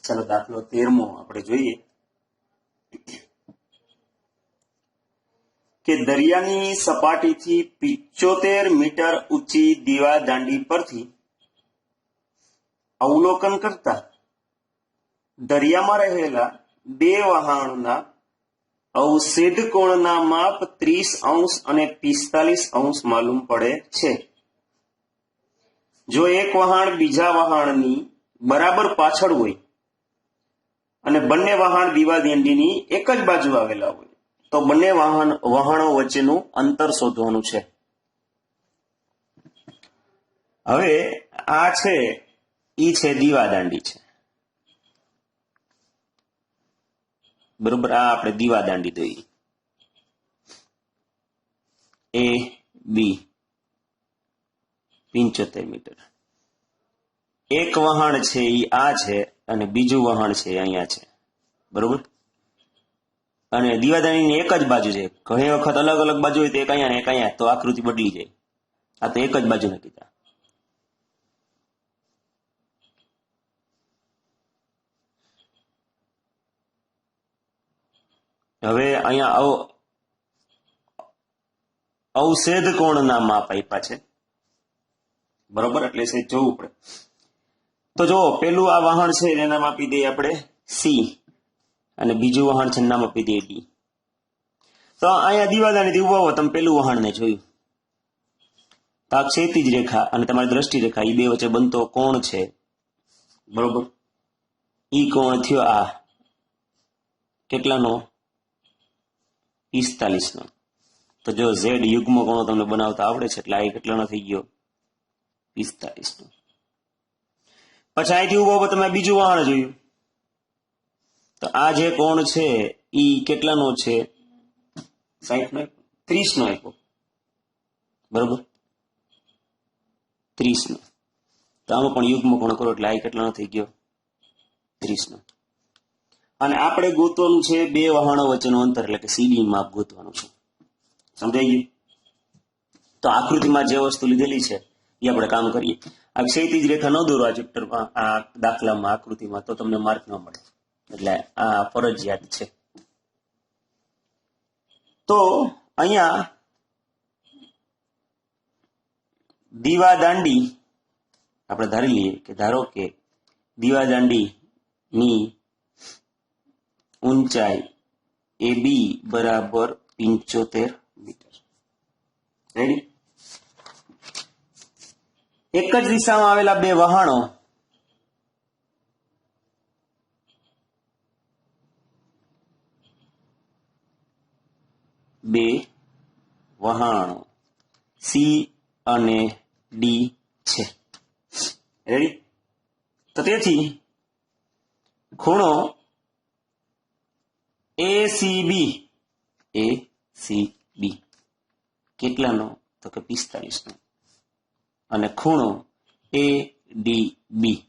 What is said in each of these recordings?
ચાલો દાખલો 13મો આપણે જોઈએ કે દરિયાની સપાટીથી 75 મીટર ઊંચી દીવાદાંડી પરથી અવલોકન કરતા દરિયામાં રહેલા બે વહાણના અવશેષ કોણના માપ 30° અને 45° માલુમ પડે છે. જો એક વહાણ બીજા વહાણની બરાબર પાછળ હોય અને બંને વહાણ દીવાદાંડીની એક જ બાજુ આવેલા હોય તો બંને વહાણો વચ્ચેનું અંતર શોધવાનું છે. હવે આ છે ઈ છે દીવાદાંડી છે, બરોબર. આ આપણે દીવાદાંડી દઈએ એ બી 75 મીટર. એક વહાણ છે ઈ આ છે અને બીજું વહાણ છે અહીંયા છે, બરોબર. અને દીવાદાંડીની એક જ બાજુ છે. ઘણી વખત અલગ અલગ બાજુ હોય તો એક અહીંયા ને એક અહીંયા, તો આકૃતિ બદલી જાય. આ તો એક જ બાજુ ને કીધા. હવે અહીંયા અવશેષ કોણના માપ આપ્યા છે, બરોબર. એટલે છે જોવું પડે. તો જો પેલું આ વહાણ છે એના નામ આપી દઈએ આપણે સી અને બીજું વહાણ છે નામ આપી દઈએ ડી. તો અહીંયા દીવાદાંડીથી ઉભા હો, તમે પેલું વહાણને જોયું તો આ ક્ષૈતિજ રેખા અને તમારી દ્રષ્ટિ રેખા એ બે વચ્ચે બનતો કોણ છે, બરોબર. ઈ કોણ થયો આ કેટલાનો 45 નો. તો જો ઝેડ યુગ્મ કોણો તમને બનાવતા આવડે છે એટલે આ કેટલાનો થઈ ગયો 45 નો. પછી અહીંથી ઉભો તમે બીજું વહાણ જોયું તો આ જે કોણ છે ઈ કેટલાનો છે 60 નો 30 નો આપ્યો, બરોબર 30 નો. તો આમાં પણ યુગ્મ કોણ કરો એટલે આ કેટલાનો થઈ ગયો 30 નો. અને આપણે ગોતવાનું છે બે વહાણો વચ્ચેનું અંતર એટલે કે સીડી માપ ગોતવાનું છે. સમજાઈ ગયું? તો આકૃતિમાં જે વસ્તુ લીધેલી છે એ આપણે કામ કરીએ. આ ક્ષૈતિજ રેખા ન દોરો આ ચેપ્ટરમાં, આ દાખલામાં આકૃતિમાં, તો તમને માર્ક ન મળે. એટલે આ ફરજિયાત છે. તો અહીંયા દીવાદાંડી આપણે ધારી લઈએ કે ધારો કે દીવાદાંડીની ઊંચાઈ એ બી બરાબર 75 મીટર. રેડી? એક જ દિશામાં આવેલા બે વહાણો સી અને ડી છે. રેડી? તો તેથી ખૂણો એસીબી કેટલાનો? તો કે 45 નો. અને ખૂણો એડીબી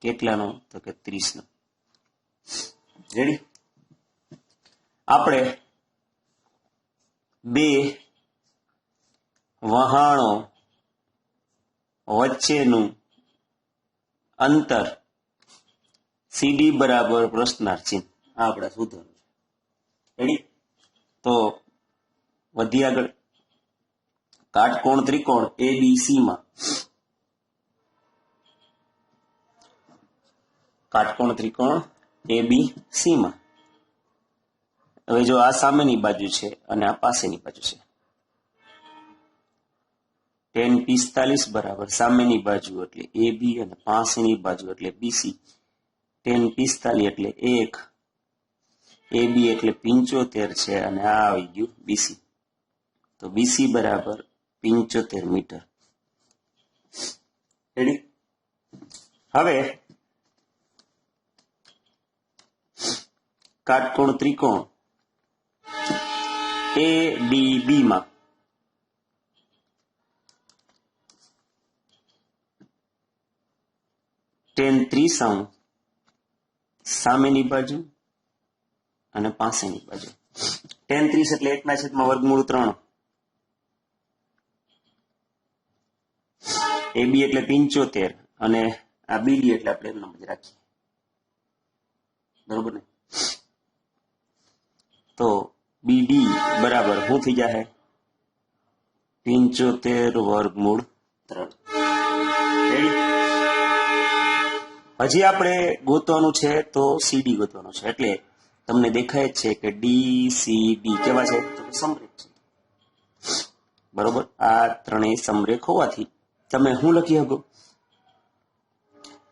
કેટલાનો? તો કે 30 નો. રેડી? આપણે બે વહાણો વચ્ચેનું અંતર સીડી બરાબર પ્રશ્નાર્થ ચિહ્ન આ આપણે શોધવાનું છે. રેડી? તો વધી આગળ. કાટકોણ ત્રિકોણ એબીસી માં કાટકોણ ત્રિકોણ એબીસી માં હવે જો આ સામેની બાજુ છે અને આ પાસેની બાજુ છે. tan 45 બરાબર સામેની બાજુ એટલે એબી અને પાસેની બાજુ એટલે બીસી. tan 45 એટલે 1, એબી એટલે 75 છે અને આ આવી ગયું બીસી. તો બીસી બરાબર 75 મીટર. રેડી? હવે કાટકોણ ત્રિકોણ એડીબી માં tan 30 સામેની બાજુ અને પાસેની બાજુ. tan 30 એટલે 1/3 વર્ગમૂળ 3 AB એટલે 75 અને આ BD એટલે આપણે એમ નામ જ રાખીએ, બરોબર ને? તો BD બરાબર શું થઈ જાય? 75 વર્ગમૂળ 3. હજી આપણે ગોતવાનું છે તો CD ગોતવાનું છે. એટલે તમને દેખાય જ છે કે DCD કેવા છે? તો સમરેખ છે, બરોબર. આ ત્રણેય સમરેખ હોવાથી તમે શું લખી શકો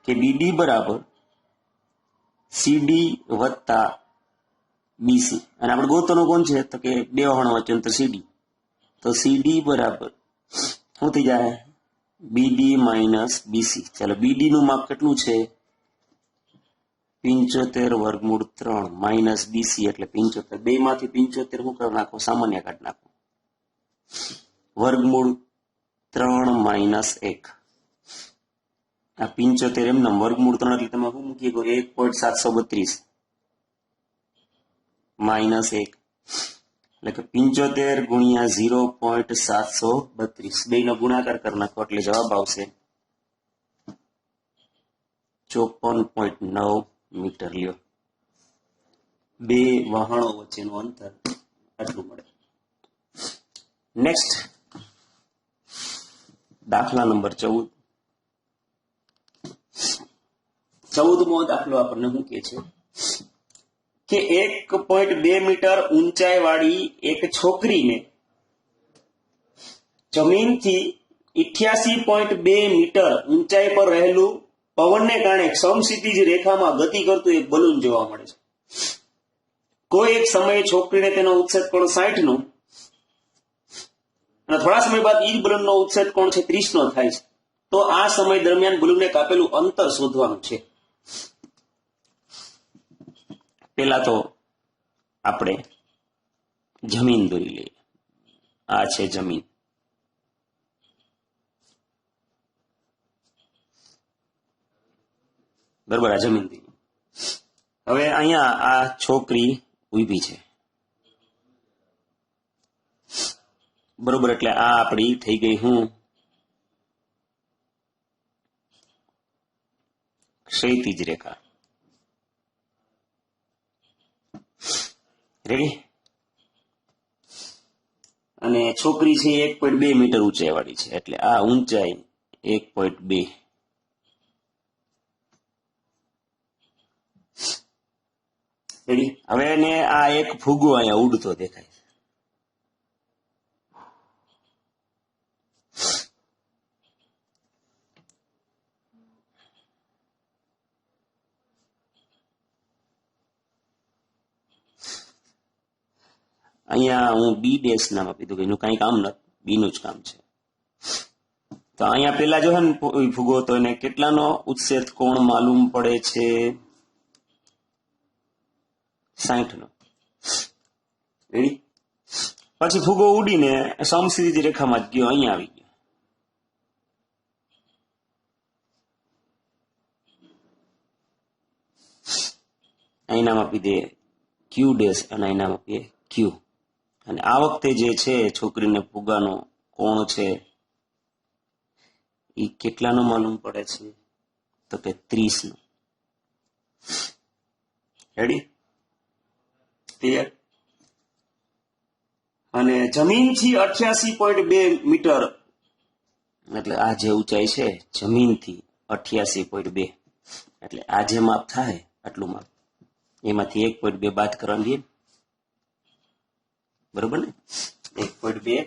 કે BD બરાબર CD વત્તા BC. અને આપણે ગોતવાનું કોણ છે? તો કે બે વહાણ વચ્ચે અંતર CD. તો CD બરાબર શું થઈ જાય? BD minus BC. ચાલો, BD નું માપ કેટલું છે? 75 વર્ગમૂળ 3 માઇનસ BC એટલે 75. બે માંથી 75 શું કરી નાખો? સામાન્ય કાઢી નાખો. વર્ગમૂળ 3 માઇનસ 1. આ 75 એમના વર્ગમૂળ 3 એટલે તમે શું મૂકી શકો? 1.732 માઇનસ 1 એટલે કે 75 ગુણ્યા 0.732. બે નો ગુણાકાર કરી નાખો એટલે જવાબ આવશે 54.9 મીટર. લ્યો, બે વહાણો વચ્ચેનું અંતર આટલું મળે. નેક્સ્ટ દાખલા નંબર 14. 14મો દાખલો આપણને શું કહે છે કે 1.2 મીટર ઊંચાઈ વાળી એક છોકરીને જમીનથી 88.2 મીટર ઊંચાઈ પર રહેલું પવનને કારણે સમક્ષિતિજ રેખામાં ગતિ કરતું એક બલૂન જોવા મળે છે. કોઈ એક સમયે છોકરીને તેનો ઉત્સેદ કોણ 60 નો અને થોડા સમય બાદ ઈ જ બલૂનનો ઉત્સેદ કોણ છે 30 નો થાય છે. તો આ સમય દરમિયાન બલૂનને કાપેલું અંતર શોધવાનું છે. પેલા તો આપણે જમીન દોરી લઈએ. આ છે જમીન. બરોબર, આ જમીન. હવે અહીંયા આ છોકરી ઊભી છે, બરોબર. એટલે આ આપણી થઈ ગઈ હું ક્ષૈતિજ રેખા. રેડી? અને છોકરી છે 1.2 મીટર ઊંચાઈ વાળી છે એટલે આ ઊંચાઈ 1.2. રેડી? હવે એને આ એક ફુગ્ગો અહીંયા ઉડતો દેખાય. અહીંયા હું B ડેશ નામ આપી દઉં, એનું કઈ કામ નથી, બી નું જ કામ છે. તો અહીંયા પેલા જો હે ને ફુગો, તો એને કેટલાનો ઉત્સેદ કોણ માલુમ પડે છે? 60 નો. રેડી? પછી ફુગો ઉડીને સમક્ષિતિજ રેખામાં જ ગયો, અહીંયા આવી ગયો. અહીં નામ આપી દે Q ડેશ અને અહીં નામ આપીએ Q. અને આ વખતે જે છે છોકરીને ફુગાનો કોણ છે એ કેટલાનો માલુમ પડે છે? તો કે 30 નો. રેડી? ક્લિયર? અને જમીનથી 88.2 મીટર એટલે આ જે ઊંચાઈ છે જમીનથી 88.2 એટલે આ જે માપ થાય આટલું માપ, એમાંથી 1.2 બાદ કરવાની, બરોબર ને? 1.2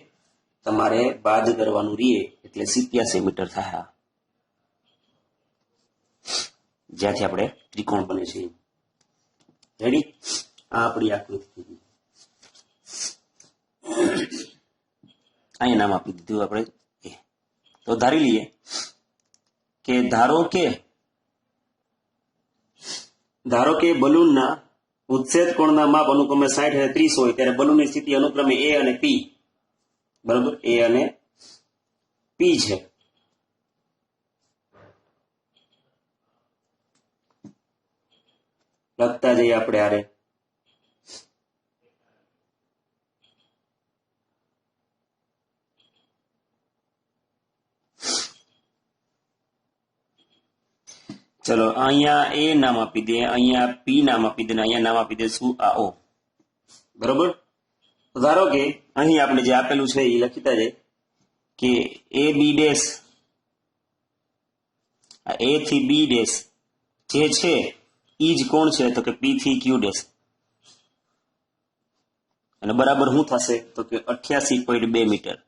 તમારે બાદ કરવાનું રહે એટલે 87 મીટર થાય, જ્યાંથી આપણે ત્રિકોણ બને છે. રેડી? આ આપણી આકૃતિ. અહીંયા નામ આપી દીધું આપણે. તો ધારી લઈએ કે ધારો કે બલૂનના ઉત્સેદ કોણના માપ અનુક્રમે 60 અને 30 હોય ત્યારે બલૂનની સ્થિતિ અનુક્રમે A અને P, બરાબર, A અને P છે. લખતા જઈએ આપણે આરે. ચલો અહીંયા એ નામ આપી દે, અહીંયા પી નામ આપી દે, અહીંયા નામ આપી દઈશું આ ઓ. બરોબર. તો ધારો કે અહીં આપણે જે આપેલું છે એ લખીતા જાય કે એ બી ડેશ, એ થી બી ડેશ જે છે ઈ જ કોણ છે તો કે પી થી ક્યુ ડેશ, અને બરાબર શું થશે તો કે 88.2 મીટર.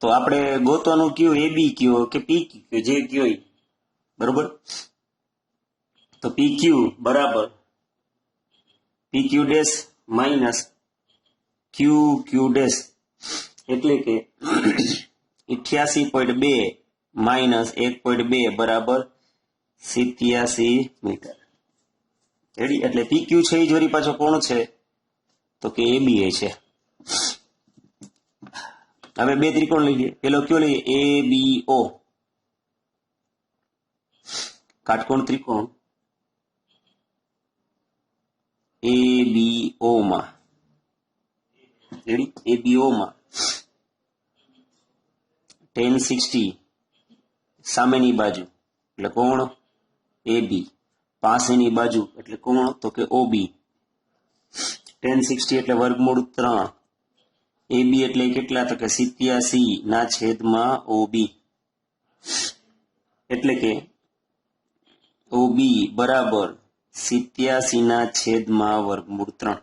તો આપણે ગોતવાનું કયું એ બી કયો કે પી કયો, જે કયો ઈ. બરોબર. તો પી ક્યુ બરાબર પી ક્યુ ડેશ માઇનસ ક્યુ ક્યુ ડેશ, એટલે કે 88.2 માઇનસ 1.2 બરાબર 87 મીટર. રેડી. એટલે પી ક્યુ છે એ જોરી પાછો કોણ છે તો કે એ બી છે. હવે બે ત્રિકોણ લઈએ. પેલો કયો લઈએ એ બી ઓ, કાટકોણ ત્રિકોણ એ બી ઓ માં. રેડી. એ બી ઓ માં tan 60 સામેની બાજુ એટલે કોણ એ બી, પાસેની બાજુ એટલે કોણ તો કે ઓ બી. tan 60 એટલે વર્ગમૂળ 3, એ બી એટલે કેટલા તો કે 87/OB, એટલે કે OB બરાબર 87/3.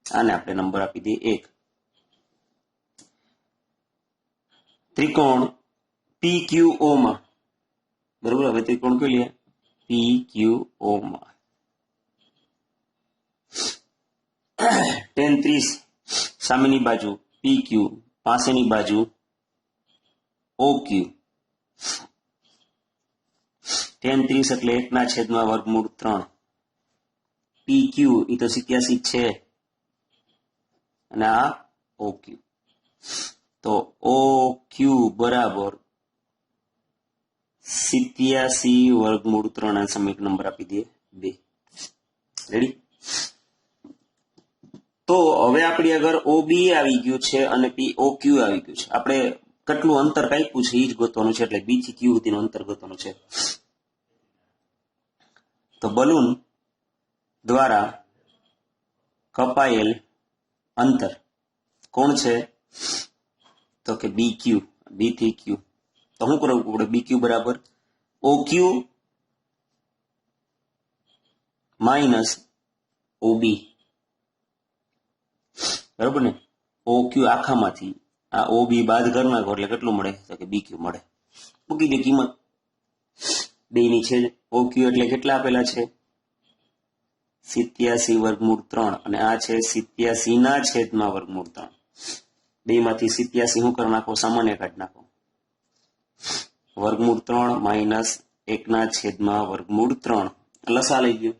આને આપણે નંબર આપી દઈએ 1. ત્રિકોણ PQO માં. બરોબર. હવે ત્રિકોણ કયો લે PQO માં tan 30 સામેની બાજુ PQ, પાસેની બાજુ OQ. tan 30 એટલે 1/3. PQ એ તો 87 છે અને આ OQ. તો OQ બરાબર 87/3. આ સમીકરણ નંબર આપી દઈએ 2. રેડી. તો હવે આપણી આગળ OB આવી ગયું છે અને POQ આવી ગયું છે. આપણે કેટલું અંતર કાપ્યું છે એ જ ગોતવાનું છે, એટલે B થી Q સુધીનું અંતર ગોતવાનું છે. તો બલૂન દ્વારા કપાયેલ અંતર કોણ છે તો કે BQ, B થી Q. તો શું કરવું પડે? BQ બરાબર OQ માઇનસ OB. બરોબર ને? OQ આખામાંથી આ OB બાદ કરી નાખો એટલે કેટલું મળે તો કે BQ મળે. મૂકી દે કિંમત બેની છે. OQ એટલે કેટલા આપેલા છે 87/3 અને આ છે 87/3. બેમાંથી 87 શું કરી નાખો? સામાન્ય કાઢી નાખો. √3 માઇનસ 1/3. લસા લઈ ગયો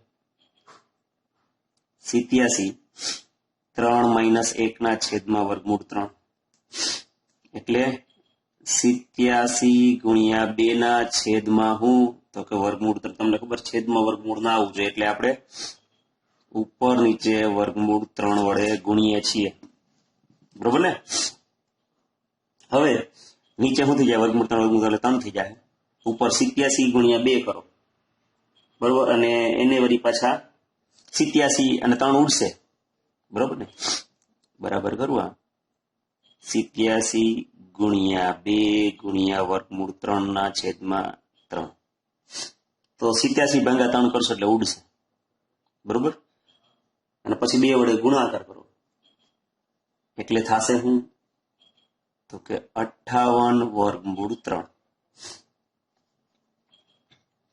87, 3 માઇનસ 1/3 એટલે 87 ગુણ્યા 2/, હું તો કે વર્ગમૂળ. તમને ખબર છેદમાં વર્ગમૂળ ના આવવું જોઈએ એટલે આપણે ઉપર નીચે √3 વડે ગુણીએ છીએ. બરોબર ને? હવે નીચે શું થઈ જાય? √3 એટલે 3 થઈ જાય. ઉપર 87 ગુણ્યા 2 કરો. બરોબર. અને એને વળી પાછા 87 અને 3 ઉડશે. બરોબર ને? બરાબર કરવા 87 ગુણ્યા 2 ગુણ્યા √3/3. તો 87 ભાગ્યા 3 કરશો એટલે ઉડશે. બરોબર. અને પછી 2 વડે ગુણાકાર કરો એટલે થશે શું તો કે 58/3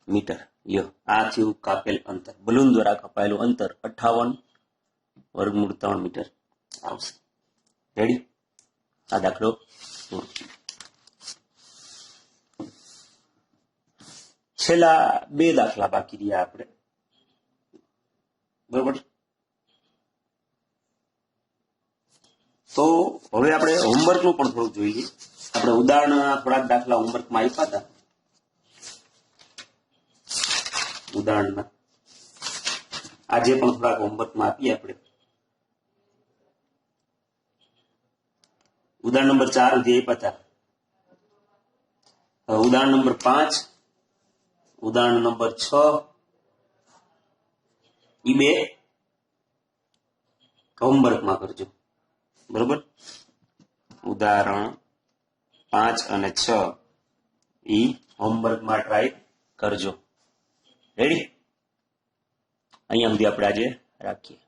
મીટર. લ્યો, આ થયું કાપેલ અંતર. બલૂન દ્વારા કપાયેલું અંતર 58/3 મીટર આવશે. રેડી. આ દાખલો છેલ્લા 2 દાખલા બાકી રહ્યા આપણે. બરોબર. તો હવે આપણે હોમવર્કનું પણ થોડું જોઈએ. આપણે ઉદાહરણના થોડાક દાખલા હોમવર્કમાં આપ્યા હતા. ઉદાહરણના આજે પણ થોડાક હોમવર્કમાં આપીએ આપણે. ઉદાહરણ નંબર 4 સુધી આપ્યા હતા. ઉદાહરણ નંબર 5, ઉદાહરણ નંબર 6 ઈ બે હોમવર્કમાં કરજો. બરોબર, ઉદાહરણ 5 અને 6 ઈ હોમવર્કમાં ટ્રાય કરજો. રેડી? અહીંયા સુધી આપણે આજે રાખીએ.